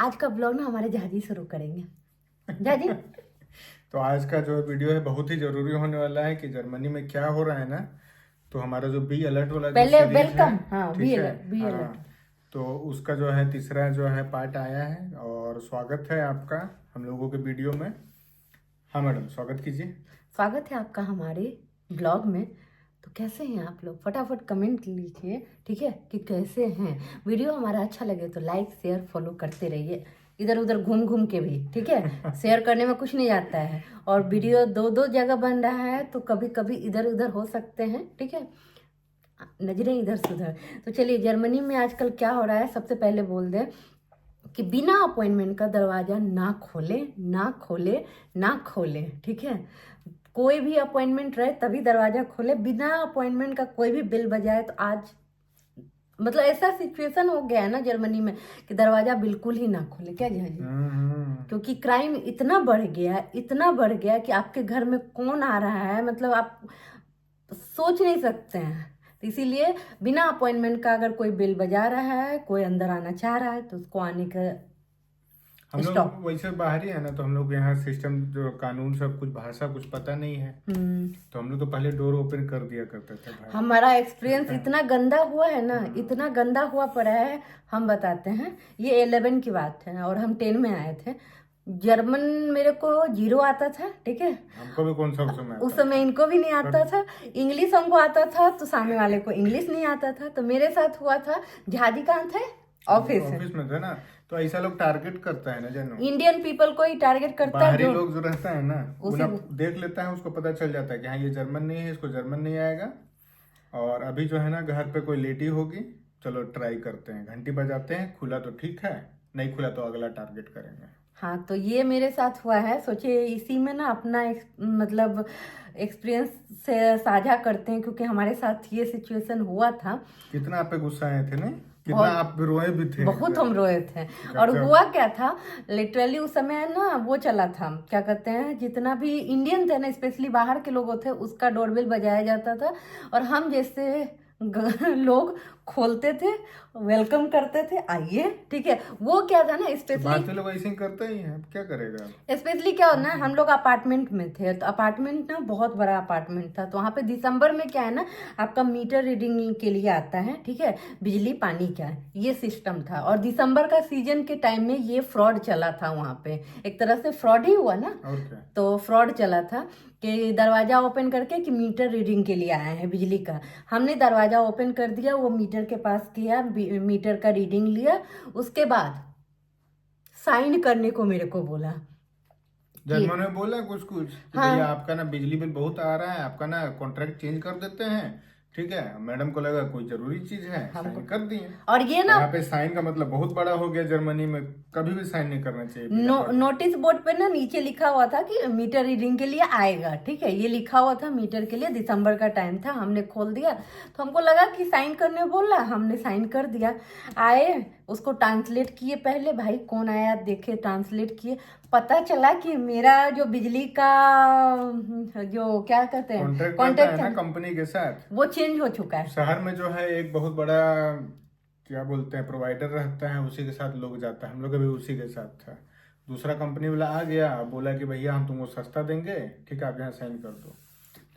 आज का ब्लॉग ना हमारे झाजी शुरू करेंगे। झाजी तो आज का जो वीडियो है बहुत ही जरूरी होने वाला है कि जर्मनी में क्या हो रहा है ना। तो हमारा जो बी अलर्ट वाला जो पहले सीरीज है, वेलकम। हाँ, बी ठीक है। Alert, be alert. हाँ, तो उसका जो है तीसरा जो है पार्ट आया है और स्वागत है आपका हम लोगों के वीडियो में। हाँ मैडम, स्वागत कीजिए। स्वागत है आपका हमारे ब्लॉग में। तो कैसे हैं आप लोग? फटाफट कमेंट लीजिए, ठीक है, कि कैसे हैं। वीडियो हमारा अच्छा लगे तो लाइक शेयर फॉलो करते रहिए, इधर उधर घूम घूम के भी, ठीक है। शेयर करने में कुछ नहीं आता है। और वीडियो दो दो जगह बन रहा है तो कभी कभी इधर उधर हो सकते हैं, ठीक है, नजरें इधर से उधर। तो चलिए, जर्मनी में आजकल क्या हो रहा है सबसे पहले बोल दें कि बिना अपॉइंटमेंट का दरवाजा ना खोले, ना खोले, ना खोले, ठीक है। कोई भी अपॉइंटमेंट रहे तभी दरवाजा खोले। बिना अपॉइंटमेंट का कोई भी बिल बजाए तो आज मतलब ऐसा सिचुएशन हो गया है ना जर्मनी में कि दरवाजा बिल्कुल ही ना खोले। क्या जी? क्योंकि क्राइम इतना बढ़ गया, इतना बढ़ गया कि आपके घर में कौन आ रहा है मतलब आप सोच नहीं सकते हैं। तो इसीलिए बिना अपॉइंटमेंट का अगर कोई बिल बजा रहा है, कोई अंदर आना चाह रहा है तो उसको आने का हम स्टॉप। लोग वैसे बाहर ही है ना, तो हम लोग यहाँ सिस्टम जो कानून सब कुछ भाषा कुछ पता नहीं है। तो हम लोग तो पहले डोर ओपन कर दिया करते थे भाई। हमारा एक्सपीरियंस इतना गंदा हुआ है ना, इतना गंदा हुआ पड़ा है। हम बताते हैं, ये 11 की बात है और हम 10 में आए थे। जर्मन मेरे को 0 आता था, ठीक है। हमको भी कौन सा उस समय उस आता समय था। इनको भी नहीं आता था। इंग्लिश हमको आता था तो सामने वाले को इंग्लिश नहीं आता था। तो मेरे साथ हुआ था। झाजी कहाँ थे? ऑफिस है। ऑफिस में थे ना, तो ऐसा लोग टारगेट करता है ना जानो। इंडियन पीपल को ही टारगेट करता है बाहरी जो लोग जो रहता है ना, उसी उन्हें देख लेता है, उसको पता चल जाता है कि हाँ ये जर्मन नहीं है, इसको जर्मन नहीं आएगा। और अभी जो है ना, घर पे कोई लेटी होगी, चलो ट्राई करते हैं, घंटी बजाते हैं, खुला तो ठीक है, नहीं खुला तो अगला टारगेट करेंगे। हाँ, तो ये मेरे साथ हुआ है। सोचिए, इसी में ना अपना मतलब एक्सपीरियंस से साझा करते हैं, क्योंकि हमारे साथ ये सिचुएशन हुआ था। कितना आप पे गुस्सा आए थे, नहीं कितना बहुत आप रोए भी थे बहुत हम एकदम। रोए थे। और गजब। हुआ क्या था, लिटरली उस समय ना वो चला था, क्या कहते हैं, जितना भी इंडियन थे ना, स्पेशली बाहर के लोग थे, उसका डोरबेल बजाया जाता था। और हम जैसे लोग खोलते थे, वेलकम करते थे, आइए, ठीक है। वो क्या था ना, तो स्पेशली बाकी लोग ऐसे ही करते ही हैं, अब क्या करेगा। स्पेशली क्या होना है, हम लोग अपार्टमेंट में थे। तो अपार्टमेंट ना बहुत बड़ा अपार्टमेंट था। तो वहाँ पे दिसंबर में क्या है ना, आपका मीटर रीडिंग के लिए आता है, ठीक है, बिजली पानी का, ये सिस्टम था। और दिसंबर का सीजन के टाइम में ये फ्रॉड चला था वहाँ पे। एक तरह से फ्रॉड ही हुआ ना। और क्या। तो फ्रॉड चला था कि दरवाजा ओपन करके कि मीटर रीडिंग के लिए आए हैं बिजली का। हमने दरवाजा ओपन कर दिया, वो मीटर के पास किया, मीटर का रीडिंग लिया। उसके बाद साइन करने को मेरे को बोला कि जर्मन में बोला कुछ कुछ कि भैया हाँ, आपका ना बिजली बिल बहुत आ रहा है, आपका ना कॉन्ट्रैक्ट चेंज कर देते हैं। ठीक है, मैडम को लगा कोई जरूरी चीज है, हमको। साइन कर दिए। और ये और ना यहाँ पे साइन का मतलब बहुत बड़ा हो गया जर्मनी में। कभी भी साइन नहीं करना चाहिए बिना पढ़े। नोटिस बोर्ड पे ना नीचे लिखा हुआ था कि मीटर रीडिंग के लिए आएगा, ठीक है, ये लिखा हुआ था मीटर के लिए। दिसंबर का टाइम था, हमने खोल दिया। तो हमको लगा कि साइन करने बोल रहा, हमने साइन कर दिया। आए, उसको ट्रांसलेट किए, पहले भाई कौन आया देखे, ट्रांसलेट किए। पता चला कि मेरा जो बिजली का जो क्या कहते हैं कॉन्ट्रैक्ट रहता है कॉन्ट्रैक्ट ना है, कंपनी के साथ, वो चेंज हो चुका है। शहर में जो है एक बहुत बड़ा क्या बोलते हैं प्रोवाइडर रहता है, उसी के साथ लोग जाता है। हम लोग अभी उसी के साथ था। दूसरा कंपनी वाला आ गया, बोला कि भैया हम तुमको सस्ता देंगे, ठीक है, आप यहाँ साइन कर दो।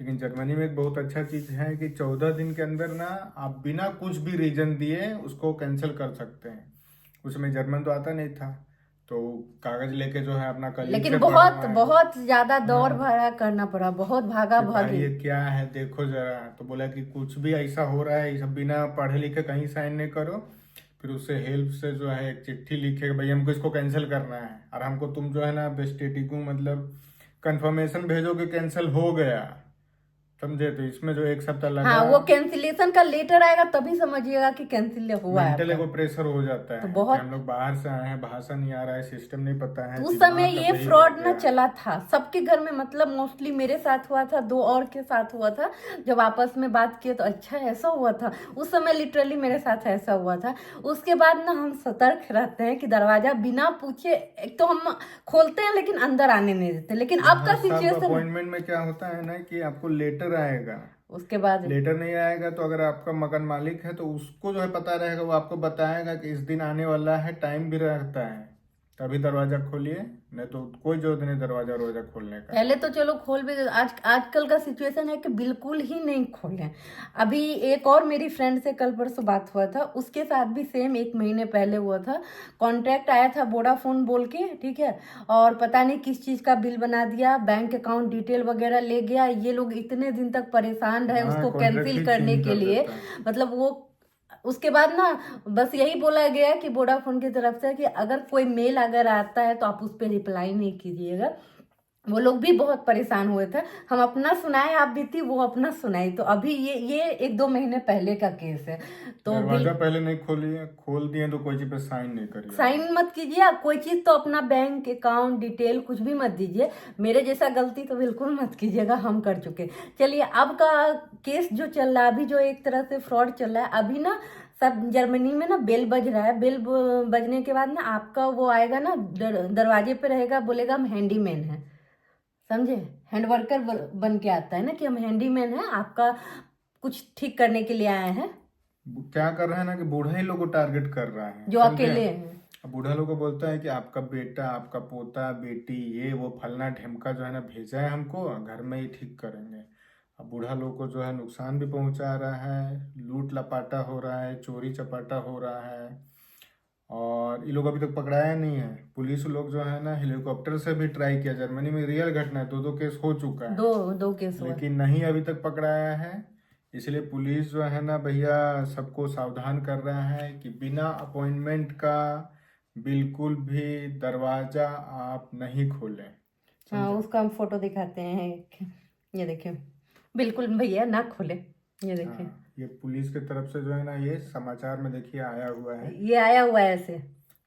लेकिन जर्मनी में एक बहुत अच्छा चीज है कि 14 दिन के अंदर ना आप बिना कुछ भी रीजन दिए उसको कैंसिल कर सकते हैं। उसमें जर्मन तो आता नहीं था, तो कागज लेके जो है अपना कलीग लेकिन से बहुत पढ़वाए। बहुत ज्यादा दौड़ हाँ, भरा करना पड़ा, बहुत भागा कि भाई भागी। ये क्या है देखो जरा। तो बोला कि कुछ भी ऐसा हो रहा है, ये सब बिना पढ़े लिखे कहीं साइन नहीं करो। फिर उससे हेल्प से जो है एक चिट्ठी लिखे कि भाई हमको इसको कैंसिल करना है, और हमको तुम जो है ना बेस्टेटिको मतलब कंफर्मेशन भेजो कि कैंसिल हो गया। समझे। तो इसमें जो एक सप्ताह हाँ, लगा, वो कैंसिलेशन का लेटर आएगा तभी समझिएगा कि कैंसिल हुआ है मेंटल आपका। एगो प्रेशर हो जाता तो है कि हम बहुत, लोग बाहर से आए हैं, भाषा नहीं आ रहा है, सिस्टम नहीं पता है, उस समय दिमाग का ये वही हो फ्रॉड ना गया। चला था सबके घर में। मतलब मोस्टली मेरे साथ हुआ था, दो और के साथ हुआ था। जब आपस में बात किए तो अच्छा ऐसा हुआ था। उस समय लिटरली मेरे साथ ऐसा हुआ था। उसके बाद ना हम सतर्क रहते हैं कि दरवाजा बिना पूछे, एक तो हम खोलते हैं लेकिन अंदर आने नहीं देते। लेकिन अब यहाँ का सब सिचुएशन, अपॉइंटमेंट में क्या होता है ना कि आपको लेटर आएगा। उसके बाद लेटर नहीं आएगा तो अगर आपका मकान मालिक है तो उसको जो है पता रहेगा, वो आपको बताएगा कि इस दिन आने वाला है, टाइम भी रहता है। तभी दरवाजा खोलिए, नहीं तो कोई जरूरत नहीं दरवाजा खोलने का। पहले तो चलो खोल भी, आजकल का सिचुएशन है कि बिल्कुल ही नहीं खोलें। अभी एक और मेरी फ्रेंड से कल परसों बात हुआ था, उसके साथ भी सेम 1 महीने पहले हुआ था। कॉन्ट्रैक्ट आया था वोडाफोन बोल के, ठीक है, और पता नहीं किस चीज का बिल बना दिया, बैंक अकाउंट डिटेल वगैरह ले गया। ये लोग इतने दिन तक परेशान रहे हाँ, उसको कॉन्ट्रैक्ट कैंसिल ही करने चेंज के कर लिए। देता है। मतलब वो उसके बाद ना बस यही बोला गया कि वोडाफोन की तरफ से कि अगर कोई मेल अगर आता है तो आप उस पर रिप्लाई नहीं कीजिएगा। वो लोग भी बहुत परेशान हुए थे। हम अपना सुनाए, आप भी थी, वो अपना सुनाई। तो अभी ये 1-2 महीने पहले का केस है। तो दरवाजा पहले नहीं खोलिए, खोल दिए तो कोई चीज पे साइन नहीं करिए। साइन मत कीजिए आप कोई चीज, तो अपना बैंक अकाउंट डिटेल कुछ भी मत दीजिए। मेरे जैसा गलती तो बिल्कुल मत कीजिएगा, हम कर चुके। चलिए अब का केस जो चल रहा है, अभी जो एक तरह से फ्रॉड चल रहा है अभी ना, सब जर्मनी में ना बेल बज रहा है। बेल बजने के बाद ना आपका वो आएगा ना, दरवाजे पे रहेगा, बोलेगा हम हैंडीमैन हैं, समझे। हैंड वर्कर बन के आता है ना कि हम हैंडीमैन हैं, आपका कुछ ठीक करने के लिए आए हैं। क्या कर रहे हैं ना कि बूढ़ा ही लोग को टारगेट कर रहा है, जो समझे। अकेले हैं, अब बूढ़ा लोग को बोलता है कि आपका बेटा, आपका पोता, बेटी, ये वो फलना ढिमका जो है ना भेजा है हमको, घर में ही ठीक करेंगे। अब बूढ़ा लोग को जो है नुकसान भी पहुंचा रहा है, लूट लपाटा हो रहा है, चोरी चपाटा हो रहा है। और ये लोग अभी तक पकड़ाया नहीं है। पुलिस लोग जो है ना हेलीकॉप्टर से भी ट्राई किया, जर्मनी में रियल घटना है, 2-2 केस हो चुका है, दो केस हुआ। लेकिन नहीं अभी तक पकड़ाया है। इसलिए पुलिस जो है ना भैया सबको सावधान कर रहा है कि बिना अपॉइंटमेंट का बिल्कुल भी दरवाजा आप नहीं खोलें, हाँ, समझे। उसका हम फोटो दिखाते हैं। ये देखिए, बिल्कुल भैया ना खोले। ये देखिए, हाँ, ये पुलिस की तरफ से जो है ना ये समाचार में देखिए आया हुआ है। ये आया हुआ है ऐसे।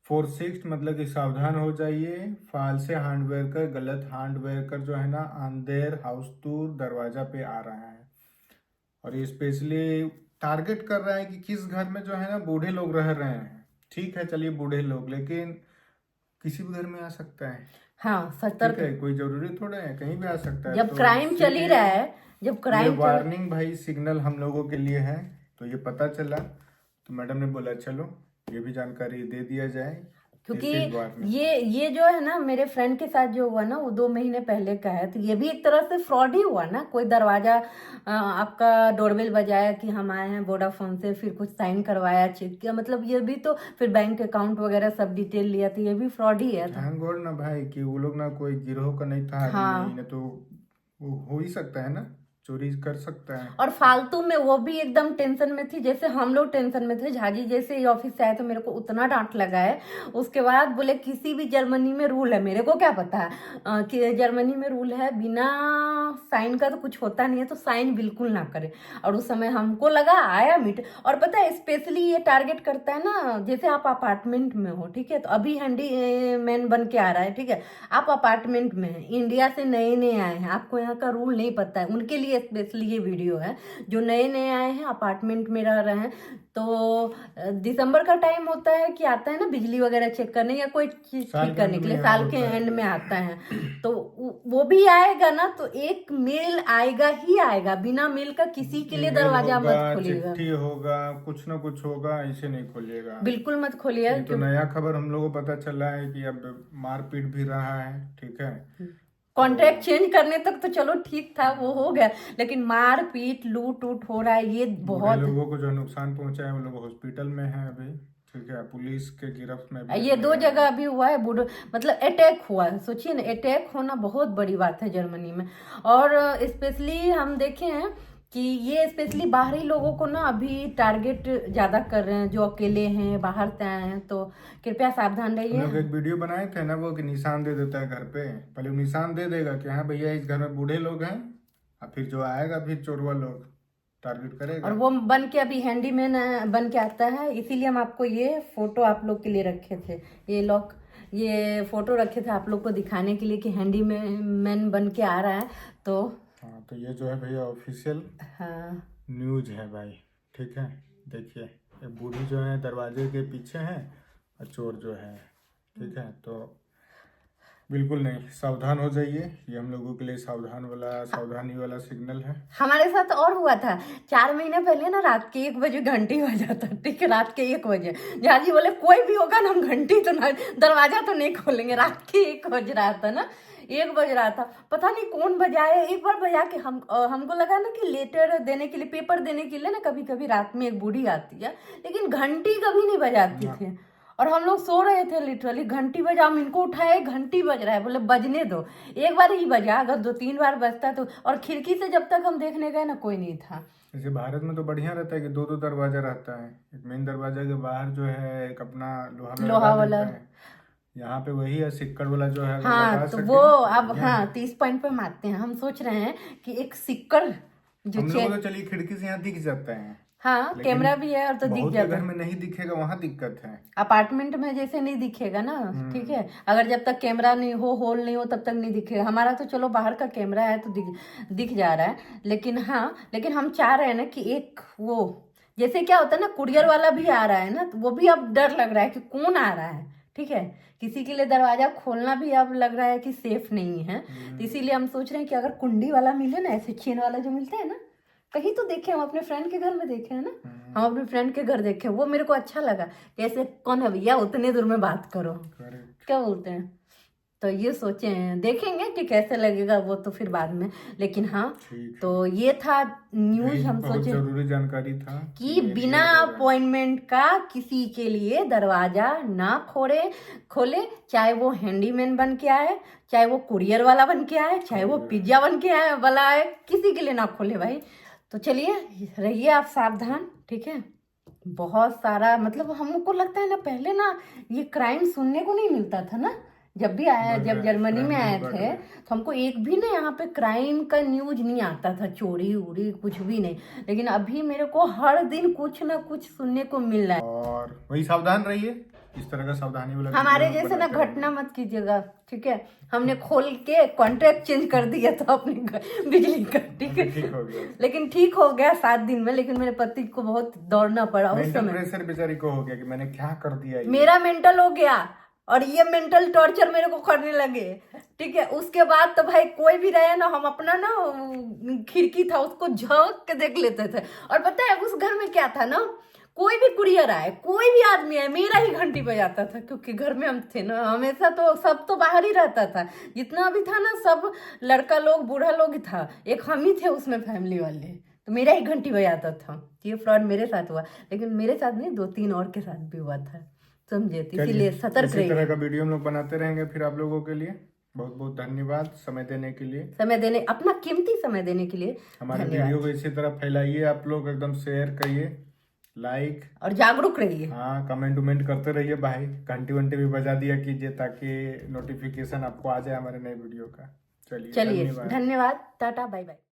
फोर मतलब कि सावधान हो जाइए, फालसे हार्डवेयर का, गलत हार्डवेयर का जो है ना अंधेर हाउस टूर दरवाजा पे आ रहा है। और ये स्पेशली टारगेट कर रहा है कि किस घर में जो है ना बूढ़े लोग रह रहे हैं। ठीक है, चलिए बूढ़े लोग, लेकिन किसी भी घर में आ सकता है। हाँ, ठीक सतर्क। है, कोई जरूरी थोड़ा है, कहीं भी आ सकता है। जब तो क्राइम चल ही रहा इसीलिए है, जब ये क्राइम चल, वार्निंग भाई सिग्नल हम लोगों के लिए है। तो ये पता चला तो मैडम ने बोला चलो ये भी जानकारी दे दिया जाए। क्योंकि दिस इज वार्निंग। ये जो है ना मेरे फ्रेंड के साथ जो हुआ ना, वो 2 महीने पहले का है। तो ये भी एक तरह से फ्रॉड ही हुआ ना। कोई दरवाजा आपका डोरबेल बजाया कि हम आए हैं वोडाफोन से, फिर कुछ साइन करवाया, चेक किया, मतलब ये भी तो, फिर बैंक अकाउंट वगैरह सब डिटेल लिया, तो ये भी फ्रॉड ही है। तो थैंक गॉड ना भाई कि वो लोग ना कोई गिरोह का नहीं था आदमी, हाँ, न तो वो हो ही सकता है ना, चोरी कर सकता है। और फालतू में वो भी एकदम टेंशन में थी, जैसे हम लोग टेंशन में थे। झाजी जैसे ही ऑफिस से आए तो मेरे को उतना डांट लगा है। उसके बाद बोले किसी भी जर्मनी में रूल है, मेरे को क्या पता है कि जर्मनी में रूल है बिना साइन का तो कुछ होता नहीं है, तो साइन बिल्कुल ना करे। और उस समय हमको लगा आया मीट। और पता है स्पेशली ये टारगेट करता है ना, जैसे आप अपार्टमेंट में हो, ठीक है, तो अभी हैंडी मैन बन के आ रहा है, ठीक है, आप अपार्टमेंट में हैं, इंडिया से नए नए आए हैं, आपको यहाँ का रूल नहीं पता है, उनके लिए स्पेशली ये वीडियो है। जो नए नए आए हैं, अपार्टमेंट में रह रहे हैं, तो दिसंबर का टाइम होता है कि आता है ना बिजली वगैरह चेक करने या कोई चीज साल ठीक के करने अंत के में लिए, हाँ साल के होता है एंड में ये। आता है। तो वो भी आएगा ना, तो एक मेल आएगा ही आएगा, बिना मेल का किसी के लिए ईमेल दरवाजा होगा, मत खोलिएगा, चिट्ठी होगा, कुछ ना कुछ होगा, ऐसे नहीं खोलिएगा। बिल्कुल मत खोलिएगा। ये तो नया खबर हम लोगों को पता चला है कि अब मारपीट भी रहा है, ठीक है। कॉन्ट्रैक्ट तो चेंज करने तक तो चलो ठीक था, वो हो गया, लेकिन मार पीट लूट उट हो रहा है, ये बूढ़े बहुत। लोगों को जो नुकसान पहुंचा है वो लोग हॉस्पिटल में हैं अभी, ठीक है, पुलिस के गिरफ्त में भी ये नहीं 2 आए जगह हैं। अभी हुआ है, बूढ़ो मतलब अटैक हुआ है। सोचिए ना, अटैक होना बहुत बड़ी बात है जर्मनी में। और स्पेशली हम देखे हैं कि ये स्पेशली बाहरी लोगों को ना अभी टारगेट ज्यादा कर रहे हैं, जो अकेले हैं, बाहर से आए हैं। तो कृपया सावधान हम रहिए। लोग एक वीडियो बनाए थे ना वो कि निशान दे देता है घर पे, पहले वो निशान दे देगा कि हाँ भैया इस घर में बूढ़े लोग हैं, और फिर जो आएगा फिर चोरवा लोग टारगेट और करेगा। वो बन के अभी हैंडीमैन बन के आता है, इसीलिए हम आपको ये फोटो आप लोग के लिए रखे थे। ये फोटो रखे थे आप लोग को दिखाने के लिए कि हैंडीमैन बन के आ रहा है। तो हाँ, तो ये जो है भैया ऑफिशियल हाँ, न्यूज है भाई, ठीक है। देखिए ये बूढ़ी जो है दरवाजे के पीछे है और चोर जो है, ठीक है। तो बिल्कुल नहीं, सावधान हो जाइए। ये हम लोगों के लिए सावधानी वाला सिग्नल है। हमारे साथ और हुआ था 4 महीने पहले ना, रात के 1 बजे घंटी बजा था, ठीक है, रात के 1 बजे झाजी बोले कोई भी होगा ना हम घंटी तो ना, दरवाजा तो नहीं खोलेंगे। रात के 1 बज रहा था ना, 1 बज रहा था, पता नहीं कौन बजाया। एक बार बजा के हमको लगा ना कि लेटर देने के लिए, पेपर देने के लिए ना कभी कभी रात में एक बूढ़ी आती है, लेकिन घंटी कभी नहीं बजाती थी। और हम लोग सो रहे थे, लिटरली घंटी बजा, हम इनको उठाए, घंटी बज रहा है, बोले बजने दो। एक बार ही बजा, अगर 2-3 बार बजता तो। और खिड़की से जब तक हम देखने गए ना, कोई नहीं था। जैसे भारत में तो बढ़िया रहता है कि 2-2 दरवाजा रहता है। एक मेन दरवाजा के बाहर जो है एक अपना लोहा वाला है। यहाँ पे वही है सिक्कड़ वाला जो है, हाँ तो वो अब हाँ 30 पॉइंट पे मारते हैं। हम सोच रहे हैं कि एक सिक्कड़ जो हम लोग तो चलिए खिड़की से यहाँ दिख जाता है, हाँ कैमरा भी है और तो दिख जाता घर में नहीं दिखेगा, वहाँ दिक्कत है। अपार्टमेंट में जैसे नहीं दिखेगा ना, ठीक है, अगर जब तक कैमरा नहीं हो, होल नहीं हो, तब तक नहीं दिखेगा। हमारा तो चलो बाहर का कैमरा है तो दिख जा रहा है, लेकिन हम चाह रहे हैं ना कि एक वो जैसे क्या होता है ना, कुरियर वाला भी आ रहा है ना, तो वो भी अब डर लग रहा है कि कौन आ रहा है, ठीक है। किसी के लिए दरवाजा खोलना भी अब लग रहा है कि सेफ नहीं है। तो इसीलिए हम सोच रहे हैं कि अगर कुंडी वाला मिले ना, ऐसे चेन वाला जो मिलता है ना, कहीं तो देखे, हम अपने फ्रेंड के घर में देखे हैं ना, हम अपने फ्रेंड के घर देखे, वो मेरे को अच्छा लगा। कैसे कौन है भैया, उतने दूर में बात करो, क्या बोलते हैं। तो ये सोचे हैं, देखेंगे कि कैसे लगेगा वो तो फिर बाद में। लेकिन हाँ, तो ये था न्यूज, हम सोचे जरूरी जानकारी था कि बिना अपॉइंटमेंट का किसी के लिए दरवाजा ना खोले, चाहे वो हैंडीमैन बन के आए, चाहे वो कुरियर वाला बन के आए, चाहे वो पिज्जा बन के आए वाला आए, किसी के लिए ना खोले भाई। तो चलिए रहिए आप सावधान, ठीक है। बहुत सारा मतलब हमको लगता है ना, पहले ना ये क्राइम सुनने को नहीं मिलता था ना, जब जर्मनी में आए थे तो हमको एक भी ना यहाँ पे क्राइम का न्यूज नहीं आता था, चोरी उड़ी कुछ भी नहीं। लेकिन अभी मेरे को हर दिन कुछ ना कुछ सुनने को मिल रहा है। और वही सावधान रहिए, इस तरह का सावधानी वाला हमारे जैसे ना घटना मत कीजिएगा, ठीक है। हमने खोल के कॉन्ट्रैक्ट चेंज कर दिया था अपने बिजली का, ठीक है, लेकिन ठीक हो गया 7 दिन में। लेकिन मेरे पति को बहुत दौड़ना पड़ा उस समय, प्रेशर बेचारी को हो गया कि मैंने क्या कर दिया। मेरा मेंटल हो गया और ये मेंटल टॉर्चर मेरे को करने लगे, ठीक है। उसके बाद तो भाई कोई भी रहे ना, हम अपना ना खिड़की था उसको झांक के देख लेते थे। और पता है उस घर में क्या था ना, कोई भी कुरियर आए, कोई भी आदमी आए, मेरा ही घंटी बजाता था, क्योंकि घर में हम थे ना हमेशा, तो सब तो बाहर ही रहता था। जितना भी था ना सब लड़का लोग बूढ़ा लोग था, एक हम ही थे उसमें फैमिली वाले, तो मेरा ही घंटी बजाता था। ये फ्रॉड मेरे साथ हुआ, लेकिन मेरे साथ नहीं, 2-3 और के साथ भी हुआ था, समझे। इसीलिए सतर्क रहिए। इसी तरह का वीडियो हम लोग बनाते रहेंगे फिर आप लोगों के लिए। बहुत बहुत धन्यवाद समय देने के लिए, अपना कीमती समय देने के लिए। हमारे वीडियो को इसी तरह फैलाइए, आप लोग एकदम शेयर करिए, लाइक और जागरूक रहिए। हाँ, कमेंट करते रहिए भाई, घंटी वंटी भी बजा दिया कीजिए ताकि नोटिफिकेशन आपको आ जाए हमारे नए वीडियो का। चलिए धन्यवाद, टाटा बाय बाय।